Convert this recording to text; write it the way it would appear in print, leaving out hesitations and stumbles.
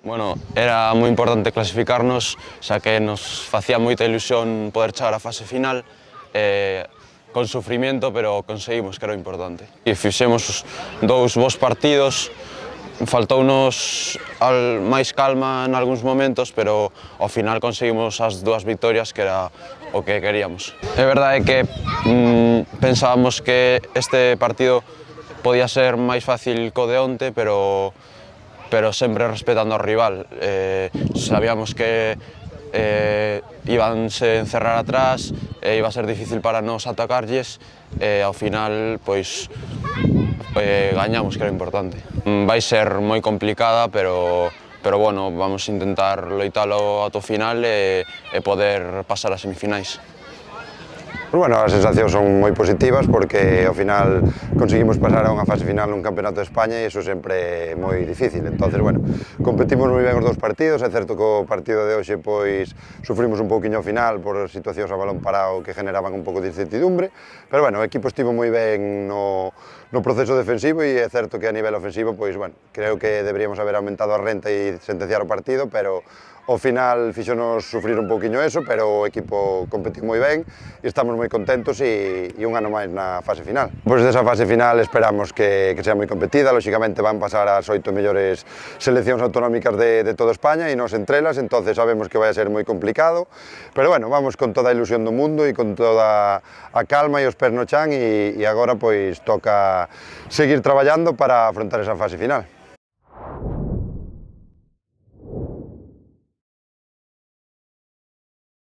Bueno, era moi importante clasificarnos, xa que nos facía moita ilusión poder chegar á fase final, con sufrimiento, pero conseguimos, que era o importante. E fixemos dous bons partidos, faltounos máis calma en algúns momentos, pero ao final conseguimos as dúas victorias, que era o que queríamos. É verdade que pensábamos que este partido podía ser máis fácil co de onte, pero sempre respetando ao rival. Sabíamos que íbanse encerrar atrás, iba a ser difícil para nos atacarlles, e ao final pois gañamos, que era importante. Vai ser moi complicada, pero bueno, vamos a intentar loitalo ata o final e poder pasar ás semifinais. Pues bueno, as sensacións son moi positivas porque ao final conseguimos pasar a unha fase final nun Campeonato de España e iso sempre é moi difícil. Entonces, bueno, competimos moi ben os dous partidos, é certo que o partido de hoxe pois sufrimos un pouquiño ao final por situacións a balón parado que generaban un pouco de incertidumbre, pero bueno, o equipo estivo moi ben no proceso defensivo e é certo que a nivel ofensivo, pois bueno, creo que deberíamos haber aumentado a renta e sentenciar o partido, pero ao final fixonos sufrir un pouquiño eso, pero o equipo competiu moi ben e estamos moi contentos e un ano máis na fase final. Pois desa fase final esperamos que sea moi competida, lóxicamente van pasar as 8 mellores seleccións autonómicas de toda España e nos entrelas, entonces sabemos que vai a ser moi complicado, pero bueno, vamos con toda a ilusión do mundo e con toda a calma e os pés no chan e agora pois toca seguir traballando para afrontar esa fase final.